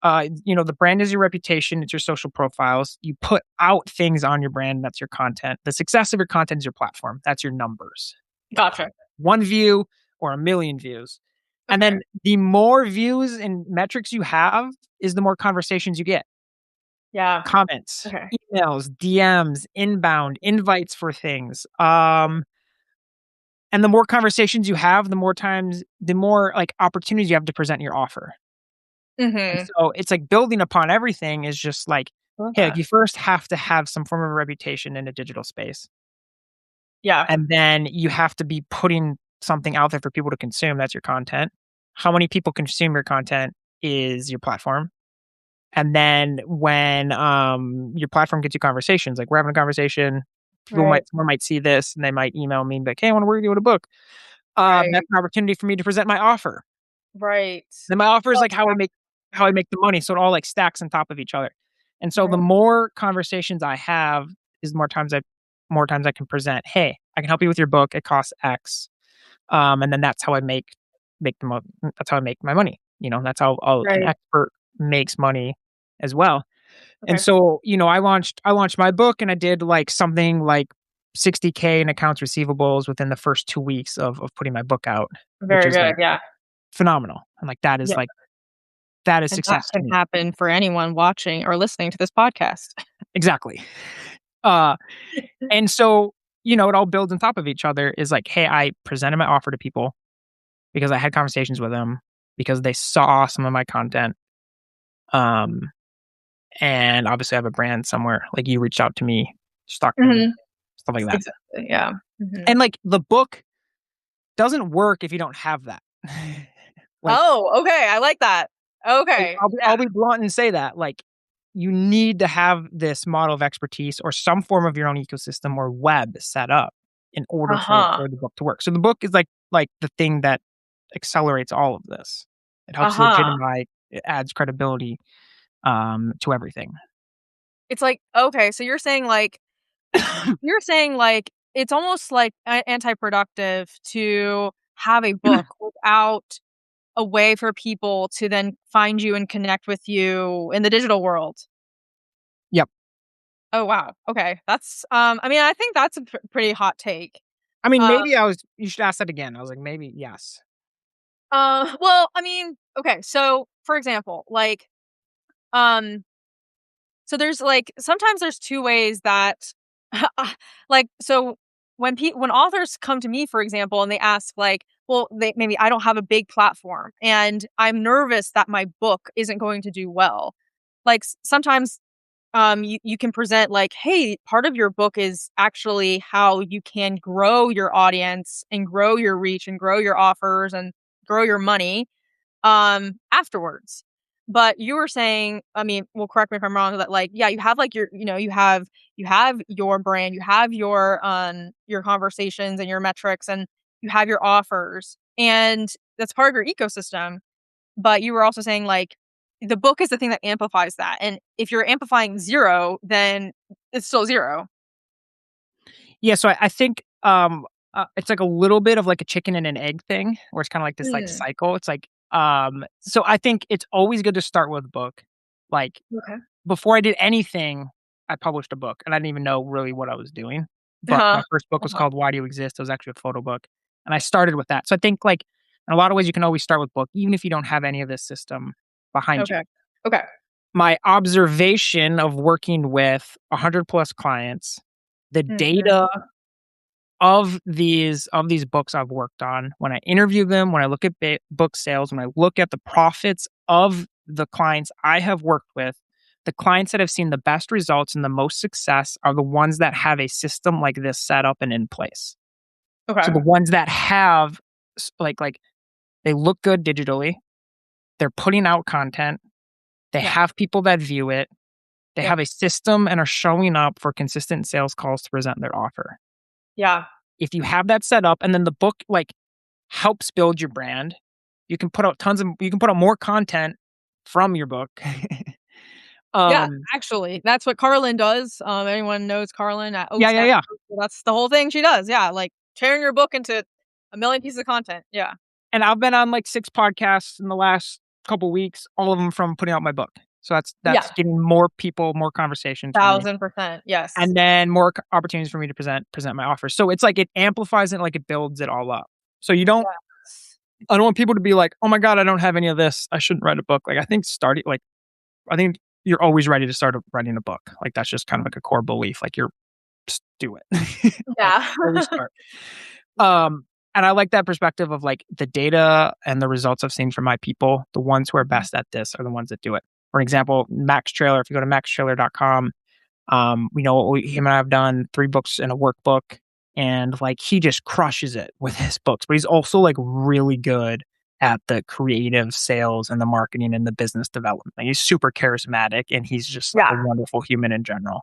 the brand is your reputation. It's your social profiles. You put out things on your brand. That's your content. The success of your content is your platform. That's your numbers. Gotcha. 1 view or 1,000,000 views. And Okay. then the more views and metrics you have is the more conversations you get. Yeah. Comments, Okay. emails, DMs, inbound, invites for things. And the more conversations you have, the more like opportunities you have to present your offer. And Mhm. so it's like building upon everything is just like, Love hey, like that. you first have to have some form of a reputation in a digital space. Yeah. And then you have to be putting something out there for people to consume. That's your content. How many people consume your content is your platform. And then when your platform gets you conversations, like we're having a conversation, Right. someone might see this and they might email me and be like, hey, I want to work with you with a book. That's Right. an opportunity for me to present my offer. Right. Then my offer is Oh, like how I make the money. So it all like stacks on top of each other. And so the right. more conversations I have is more times I can present, hey, I can help you with your book. It costs X. And then that's how I make that's how I make my money. That's how an Right. expert makes money as well. And Okay. so, I launched my book and I did like something like 60K in accounts receivables within the first 2 weeks of putting my book out, which Very is good. like Yeah. phenomenal. And like Yeah. that is And that success to can me. happen for anyone watching or listening to this podcast. Exactly. Uh and so, it all builds on top of each other is like, hey, I presented my offer to people because I had conversations with them because they saw some of my content. Um and obviously I have a brand somewhere. Like you reached out to me, just talk to me, Mhm. stuff like that. Exactly. Yeah. Mhm. And like the book doesn't work if you don't have that. like Oh, okay. I like that. like Okay. I'll be Yeah. I'll be blunt and say that. Like you need to have this model of expertise or some form of your own ecosystem or web set up in order Uh-huh. for the book to work. So the book is like the thing that accelerates all of this. It helps Uh-huh. legitimize, it adds credibility to everything. It's like, okay, so you're saying, like, it's almost, like, anti-productive to have a book without a way for people to then find you and connect with you in the digital world. Yep. Oh, wow. Okay. That's, I mean, I think that's a pretty hot take. I mean, Uh, maybe you should ask that again. I was like, maybe yes. well, I mean, okay, so, for example, um so there's, like sometimes there's 2 ways that so when authors come to me, for example, and they ask, like, well, maybe I don't have a big platform, and I'm nervous that my book isn't going to do well. Like, sometimes, you can present, like, "Hey, part of your book is actually how you can grow your audience, and grow your reach, and grow your offers, and grow your money." Afterwards. But you were saying, I mean, well, correct me if I'm wrong, that, like, yeah, you have, like, you have your brand, you have your conversations and your metrics, and you have your offers, and that's part of your ecosystem. But you were also saying, like, the book is the thing that amplifies that, and if you're amplifying 0, then it's still 0. Yeah, so I think, it's like a little bit of like a chicken and an egg thing, where it's kinda like this, like, Mm, cycle. It's like, so I think it's always good to start with a book. Like, okay. before I did anything, I published a book, and I didn't even know really what I was doing. But Uh-huh, my first book was uh-huh. called Why Do You Exist? It was actually a photo book, and I started with that. So I think, like, in a lot of ways, you can always start with book, even if you don't have any of this system behind you. Okay. Okay. My observation of working with 100 plus clients, the Mhm. data of these books I've worked on, when I interview them, when I look at book sales, when I look at the profits of the clients I have worked with, the clients that have seen the best results and the most success are the ones that have a system like this set up and in place. So Okay. the ones that have like they look good digitally, they're putting out content, they Yeah. have people that view it, they Yep. have a system and are showing up for consistent sales calls to present their offer. Yeah. If you have that set up and then the book like helps build your brand, you can put out more content from your book. Yeah, um actually, that's what Carlin does. Anyone knows Carlin at yeah, Oats yeah, Network, yeah. that's the whole thing she does, yeah, like, tearing your book into a million pieces of content, yeah. And I've been on like 6 podcasts in the last couple weeks, all of them from putting out my book. So that's Yeah, getting more people, more conversations for me, 1000%, yes. and then more opportunities for me to present my offers. So it's like it amplifies it, like it builds it all up. So you don't Yes. I don't want people to be like, "Oh my god, I don't have any of this. I shouldn't write a book." Like I think you're always ready to start writing a book. Like that's just kind of like a core belief. Like you're just do it. Like Yeah. always start. Yeah. Um, and I like that perspective of like the data and the results I've seen from my people. The ones who are Mhm. best at this are the ones that do it. For example, Max Trailer. If you go to maxtrailer.com, we know what him and I have done 3 books in a workbook, and like he just crushes it with his books. But he's also like really good at the creative sales and the marketing and the business development. Like, he's super charismatic, and he's just like a Yeah. wonderful human in general.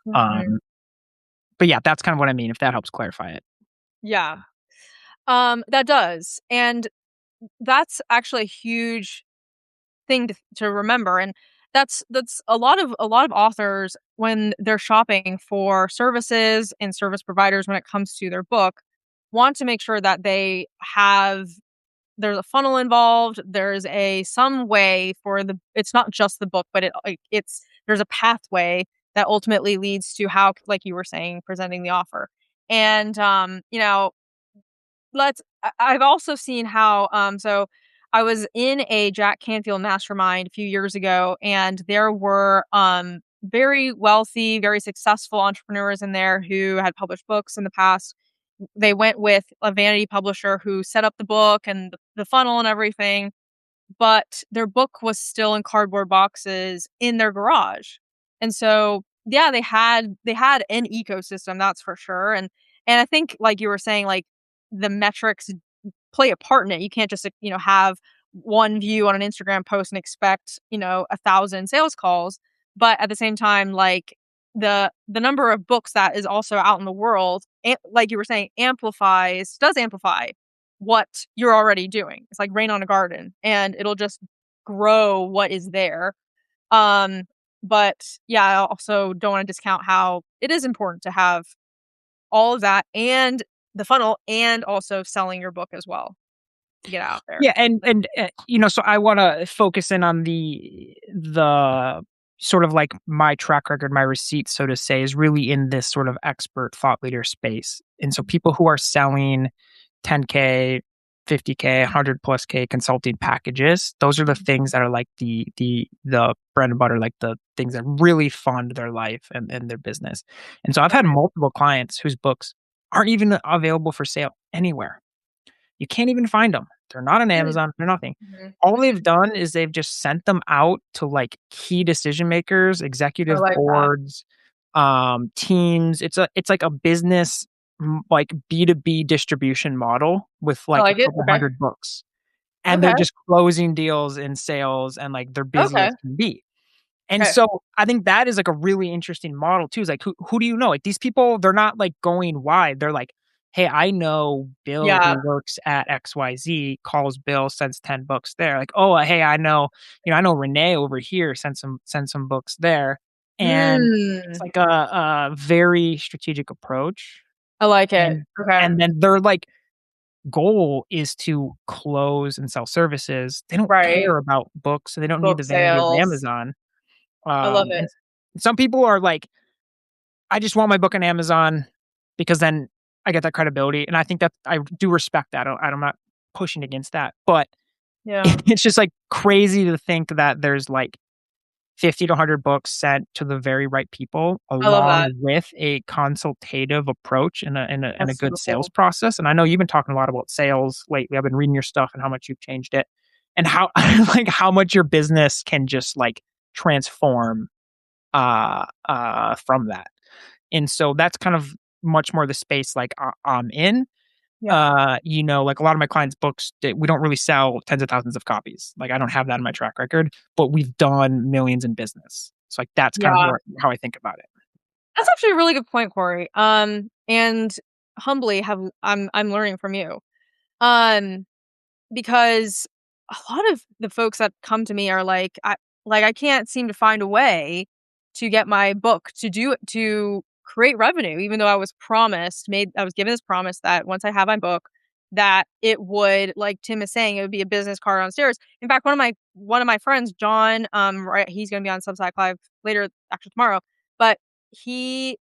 Mhm. Um, but yeah, that's kind of what I mean. If that helps clarify it. Yeah. That does, and that's actually a huge thing to remember, and that's a lot of authors when they're shopping for services and service providers when it comes to their book want to make sure that there's a funnel involved, there's a some way for it's not just the book, but it's there's a pathway that ultimately leads to how, like you were saying, presenting the offer. And I've also seen how, so I was in a Jack Canfield mastermind a few years ago, and there were, very wealthy, very successful entrepreneurs in there who had published books in the past. They went with a vanity publisher who set up the book and the funnel and everything, but their book was still in cardboard boxes in their garage. And so, yeah, they had an ecosystem, that's for sure. And I think, like you were saying, like, the metrics play a part in it. You can't just, have one view on an Instagram post and expect, 1,000 sales calls. but at the same time, like, the number of books that is also out in the world, like you were saying, does amplify what you're already doing. It's like rain on a garden, and it'll just grow what is there. Um, but yeah, I also don't wanna discount how it is important to have all of that and the funnel and also selling your book as well to get out there. Yeah, so I wanna focus in on the sort of like my track record, my receipts, so to say, is really in this sort of expert thought leader space. And so people who are selling 10K, 50K, 100 plus K consulting packages, those are the things that are like the bread and butter, like the things that really fund their life and their business. And so I've had Okay. multiple clients whose books aren't even available for sale anywhere. You can't even find them. They're not on Mm. Amazon, they're nothing. Mhm. All they've Mhm. done is they've just sent them out to, like, key decision makers, I executive like that. boards, teams. It's like a business, like, B2B distribution model with, I like, a like it. couple Okay. 100 books, and they're Okay. just closing deals in sales, and, like, they're busy Okay. as can be. And Okay. so, I think that is, like, a really interesting model too, is, like, who do you know? Like, these people, they're not, like, going wide. They're like, "Hey, I know Bill Yeah. who works at XYZ, calls Bill, sends 10 books there." Like, "Oh, hey, I know Renee over here, send some books there." And it's Mm. like a very strategic approach, I like it. and Okay. and then their, like, goal is to close and sell services. They don't Right. care about books, so they don't need Book the vanity of sales. Amazon. I love And it. some people are like, "I just want my book on Amazon because then I get that credibility," and I think that I do respect that. I'm not pushing against that, but Yeah. it's just, like, crazy to think that there's, like, 50 to 100 books sent to the very right people I love that. along with a consultative approach and a That's good super sales cool. process, and I know you've been talking a lot about sales lately. I've been reading your stuff and how much you've changed it, and how like, how much your business can just, like, transform, from that. And so that's kind of much more the space, like, I'm in. Yeah. Like, a lot of my clients' books, we don't really sell tens of thousands of copies. Like, I don't have that in my track record, but we've done millions in business. So, like, that's kind of Yeah. where how I think about it. That's actually a really good point, Corey. And humbly I'm learning from you. Um, because a lot of the folks that come to me are like I can't seem to find a way to get my book to create revenue, even though I was given this promise that once I have my book, that it would, like Tim is saying, it would be a business card on stairs. In fact, one of my friends, John, right, he's gonna be on Substack Live later, actually tomorrow, but he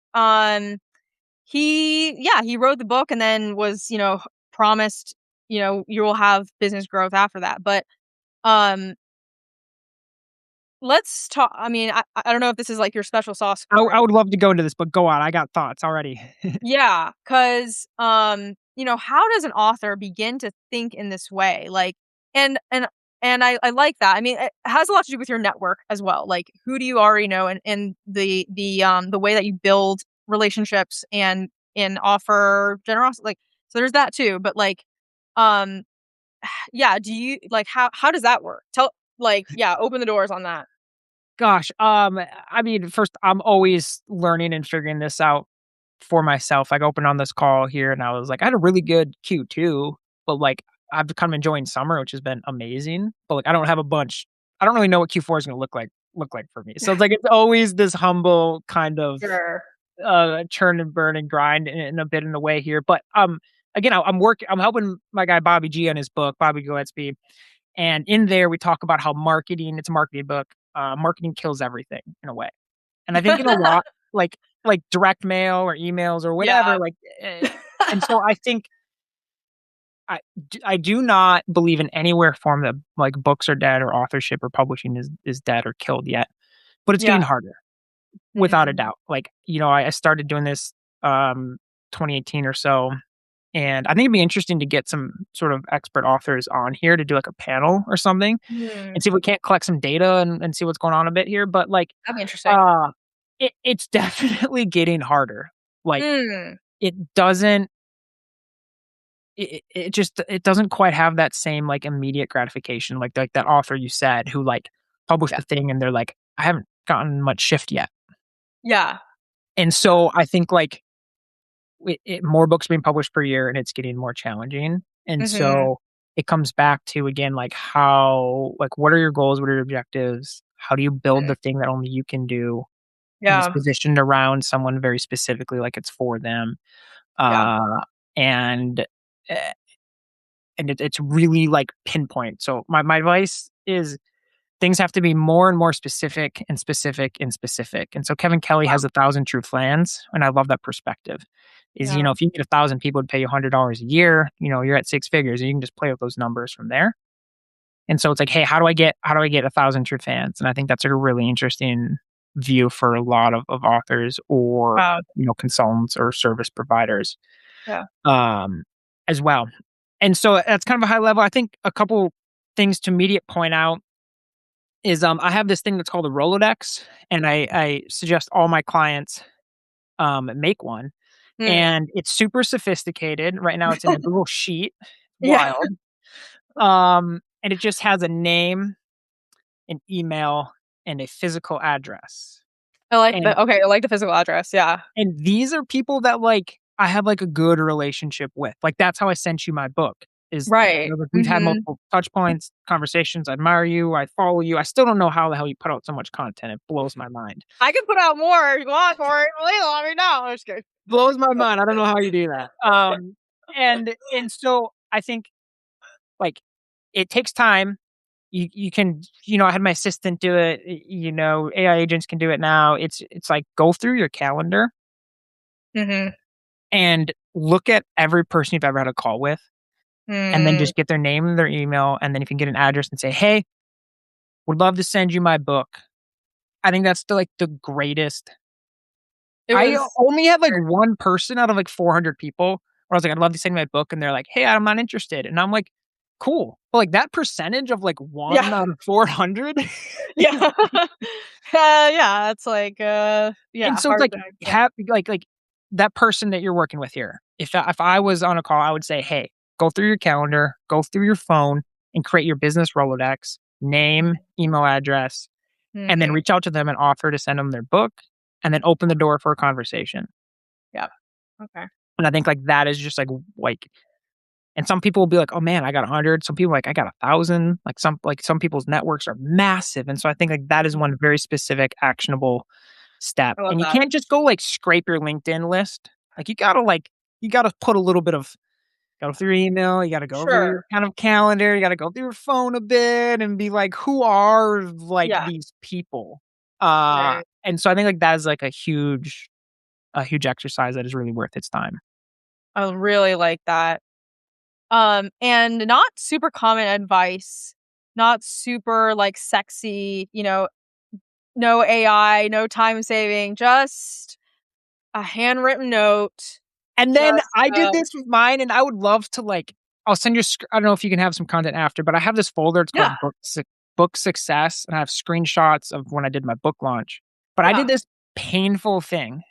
he wrote the book and then was, promised, you will have business growth after that. But um let's talk. I mean, I don't know if this is like your special sauce, I Corey. would love to go into this, but go on. I got thoughts already. Yeah, cuz how does an author begin to think in this way? Like and and and I like that. I mean, it has a lot to do with your network as well. Like who do you already know, and the way that you build relationships and offer generosity, like, so there's that too. But like um yeah, do you like how does that work? Yeah, open the doors on that. Gosh, I mean, first, I'm always learning and figuring this out for myself. Like, opened on this call here, and I was like, I had a really good Q2, but, like, I've kind of enjoying summer, which has been amazing. But, like, I don't have a bunch. I don't really know what Q4 is going to look like for me. So it's like it's always this humble kind of Sure. churn and burn and grind in a bit in a way here. But again, I'm working. I'm helping my guy Bobby G on his book, Bobby Gillespie, and in there we talk about how marketing. It's a marketing book. Marketing kills everything in a way. And I think in a lot, like direct mail or emails or whatever, Yeah. like, and so I think I do not believe in anywhere form that, like, books are dead or authorship or publishing is dead or killed yet, but it's getting Yeah. harder without a Mhm. doubt. Like, I started doing this, um, 2018 or so, and I think it'd be interesting to get some sort of expert authors on here to do, like, a panel or something Hmm, and see if we can't collect some data and see what's going on a bit here, but, like, that'd be interesting. uh, it's definitely getting harder. Like, Mm. it doesn't it just it doesn't quite have that same, like, immediate gratification, like that author you said who, like, published Yeah. the thing and they're like, "I haven't gotten much shift yet. Yeah. And so I think like more books being published per year and it's getting more challenging. And Mhm. so it comes back to again like how like what are your goals, what are your objectives? How do you build Mm. the thing that only you can do and it's Yeah. positioned around someone very specifically like it's for them. Yeah. Uh and eh, and it's really like pinpoint. So my advice is things have to be more and more specific and specific and specific. And so Kevin Kelly Wow. has 1,000 true fans, and I love that perspective. Is Yeah. if you get 1,000 people to pay you $100 a year, you're at six figures, and you can just play with those numbers from there. And so it's like, hey, how do I get 1,000 true fans? And I think that's a really interesting view for a lot of authors or Wow. consultants or service providers Yeah. um, as well. And so that's kind of a high level. I think a couple things to immediate point out is I have this thing that's called a Rolodex, and I suggest all my clients make one. Mm. And it's super sophisticated. Right now, it's in a Google Sheet. Yeah. Wild. And it just has a name, an email, and a physical address. I like And the okay, I like the physical address, yeah. and these are people that like I have like a good relationship with. Like that's how I sent you my book. Is Right. like we've had Mhm. multiple touch points, conversations. I admire you. I follow you. I still don't know how the hell you put out so much content. It blows my mind. I can put out more if you want, Kory. Let me know. I'm just kidding. Blows my mind. I don't know how you do that. And so I think like it takes time. You can I had my assistant do it. AI agents can do it now. It's like go through your calendar Mhm. and look at every person you've ever had a call with, and then Mm. just get their name and their email, and then if you can get an address and say, hey, would love to send you my book. I think that's the greatest. It I was only had, like, one person out of, like, 400 people where I was like, "I'd love to send you my book," and they're like, "Hey, I'm not interested," and I'm like, "Cool." But, like, that percentage of, like, yeah. 1 out of 400 Yeah. Yeah, it's like, and yeah, so it's hard like, to yeah. have like, that person that you're working with here, if I was on a call, I would say, "Hey, go through your calendar, go through your phone, and create your business Rolodex, name, email address, and then Mhm. reach out to them and offer to send them their book, and then open the door for a conversation." Yeah. Okay. And I think, like, that is just, like and some people will be like, "Oh, man, I got 100." Some people are like, "I got 1,000." Some people's networks are massive, and so I think, like, that is Mhm. one very specific actionable step, I love and you that. can't just go, like, scrape your LinkedIn list. You gotta put a little bit of go through your email, you gotta go over your Sure. kind of calendar, you gotta go through your phone a bit and be like, "Who are, like, Yeah. these people?" Right. And so I think, like, that is, like, a huge exercise that is really worth its time. I really like that. And not super common advice, not super, like, sexy, no AI, no time saving, just a handwritten note, And then just, I did this with mine, and I would love to, like I'll send you I don't know if you can have some content after, but I have this folder, it's yeah, called Book Success, and I have screenshots of when I did my book launch. But I yeah. did this painful thing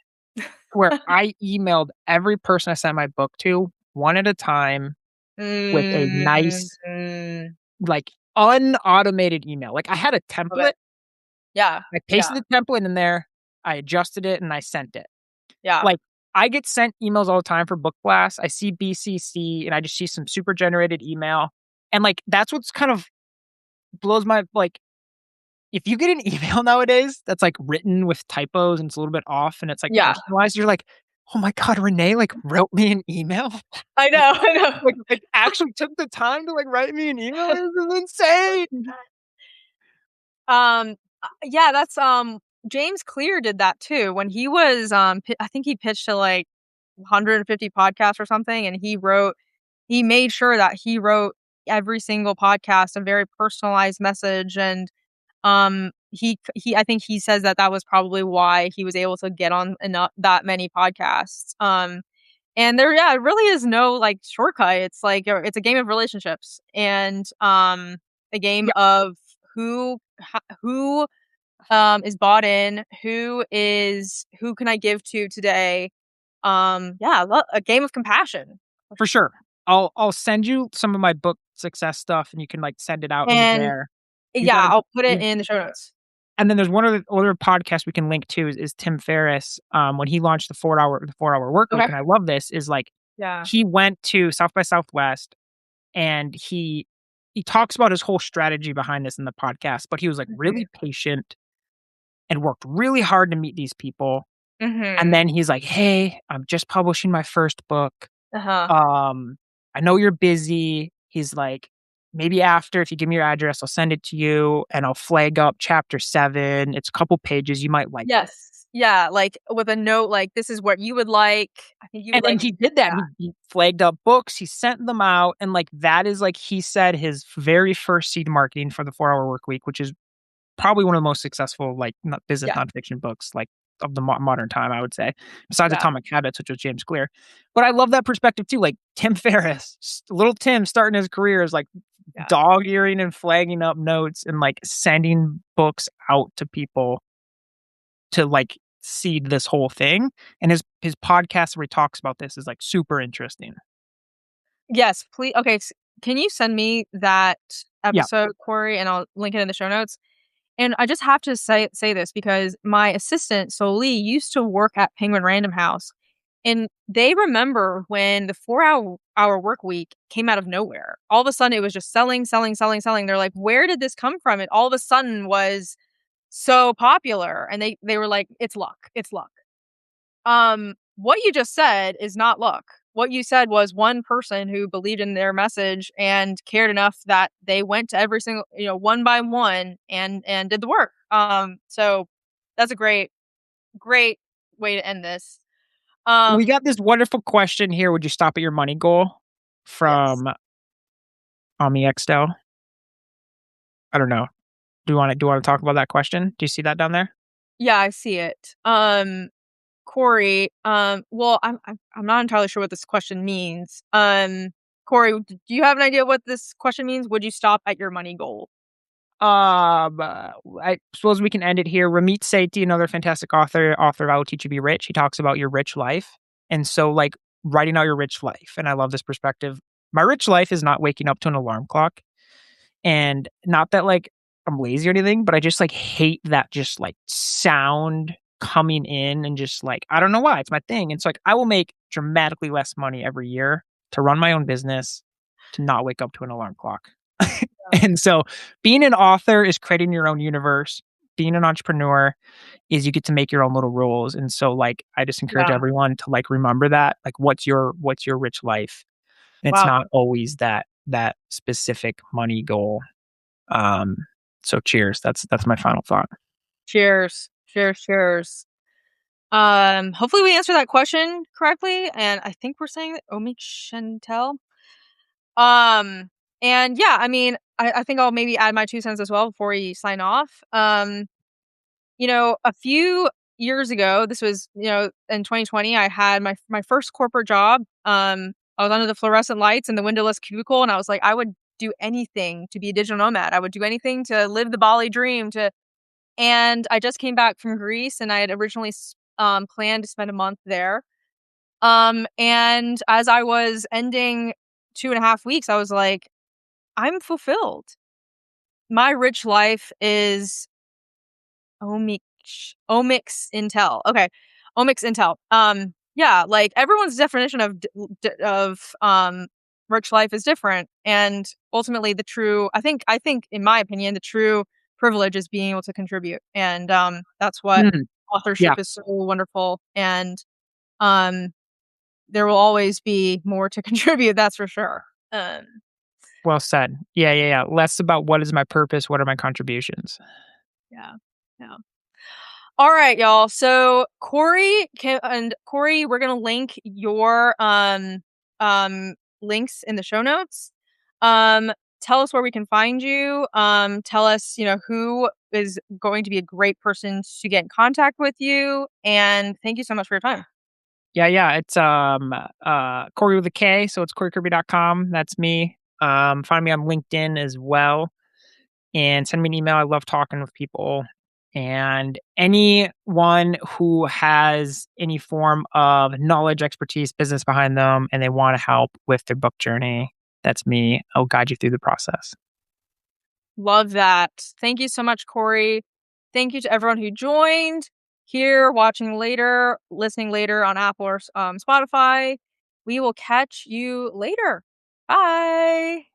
where I emailed every person I sent my book to, one at a time, with a Mm, nice, mm, like, unautomated email. Like, I had a love it. template, Yeah, I yeah, pasted the template in there, I adjusted it, and I sent it. yeah, Like, I get sent emails all the time for book blasts. I see BCC and I just see some super generated email. And like that's what's kind of blows my like if you get an email nowadays that's like written with typos and it's a little bit off and it's like yeah. personalized, you're like, oh my God, Renee like wrote me an email. I like, know, I know. like actually took the time to like write me an email. This is insane. Yeah, that's, James Clear did that too when he was, I think he pitched to, like, 150 podcasts or something, and he made sure that he wrote every single podcast a very personalized message, and, he I think he says that that was probably why he was able to get on enough that many podcasts, and there yeah, it really is no, like, shortcut. It's like, it's a game of relationships and, a game Yeah, of who is bought in, who can I give to today? Yeah, a game of compassion. for sure. I'll send you some of my book success stuff and you can like send it out into And there. You yeah, gotta I'll put it you in the show notes. And then there's one other podcast we can link to is Tim Ferriss. When he launched the 4 hour work week, Okay. and I love this, is like Yeah. he went to South by Southwest and he talks about his whole strategy behind this in the podcast, but he was like Mhm. really patient and worked really hard to meet these people. And Mhm. then he's like, "Hey, I'm just publishing my first book. Uh-huh. Um, I know you're busy." He's like, "Maybe after, if you give me your address, I'll send it to you and I'll flag up chapter 7. It's a couple pages. You might like it." Yes. Yeah, like, with a note, like, "This is what you would like. I think you would And then like." he did that. Yeah. He flagged up books. He sent them out. And like, that is like, he said his very first seed marketing for the 4 hour work week, which is probably one of the most successful, like, not business Yeah. nonfiction books, like, of the modern time, I would say, besides Yeah. Atomic Habits, which was James Clear. But I love that perspective too. Like Tim Ferriss, little Tim starting his career is like Yeah. dog earing and flagging up notes and like sending books out to people to like seed this whole thing. And his podcast where he talks about this is like super interesting. Yes, please. Okay, can you send me that Yeah. episode, Corey, and I'll link it in the show notes? And I just have to say this because my assistant, Soli, used to work at Penguin Random House, and they remember when the 4 hour work week came out of nowhere. All of a sudden, it was just selling, selling, selling, selling. They're like, "Where did this come from?" It all of a sudden was so popular, and they were like, "It's luck. It's luck." What you just said is not luck. What you said was one person who believed in their message and cared enough that they went to every single, one by one and did the work. So that's a great way to end this. We Um, got this wonderful question here. Would you stop at your money goal? yes. From Ami Extel. I don't know. Do you want to talk about that question? Do you see that down there? Yeah, I see it. Corey, well, I'm not entirely sure what this question means. Corey, do you have an idea what this question means? Would you stop at your money goal? I suppose we can end it here. Ramit Sethi, another fantastic author of I Will Teach You to Be Rich. He talks about your rich life. And so, like, writing out your rich life. And I love this perspective. My rich life is not waking up to an alarm clock. And not that, like, I'm lazy or anything, but I just, like, hate that just, like, sound coming in and just, like, I don't know why. It's my thing. And so, like, I will make dramatically less money every year to run my own business, to not wake up to an alarm clock. And so being an author is creating your own universe. Being an entrepreneur is you get to make your own little rules. And so like I just encourage Yeah. everyone to like remember that. Like what's your rich life? And it's Wow. not always that specific money goal. Um so cheers. That's my final thought. Cheers. Cheers, cheers. Hopefully we answered that question correctly, and I think we're saying that Omid Chantel. Um, and yeah, I mean, I think I'll maybe add my 2 cents as well before we sign off. A few years ago, this was, in 2020, I had my first corporate job. I was under the fluorescent lights in the windowless cubicle, and I was like, I would do anything to be a digital nomad. I would do anything to live the Bali dream, and I just came back from Greece, and I had originally planned to spend a month there. And as I was ending 2.5 weeks, I was like, I'm fulfilled. My rich life is Omix Omics Intel. Okay, Omics Intel. Yeah, like everyone's definition of rich life is different, and ultimately, I think in my opinion, the true privilege is being able to contribute, and that's what Mm, yeah, authorship is so wonderful, and um, there will always be more to contribute. That's for sure. Um, well said. Yeah, yeah, yeah. Less about what is my purpose, what are my contributions. yeah, yeah. All right, y'all. So Corey, we're gonna link your links in the show notes. Um, Tell us where we can find you. Tell us, who is going to be a great person to get in contact with you. And thank you so much for your time. Yeah, yeah. It's Kory with a K, so it's KoryKirby.com. That's me. Find me on LinkedIn as well. And send me an email. I love talking with people. And anyone who has any form of knowledge, expertise, business behind them, and they want to help with their book journey, that's me. I'll guide you through the process. Love that. Thank you so much, Corey. Thank you to everyone who joined here, watching later, listening later on Apple or Spotify. We will catch you later. Bye.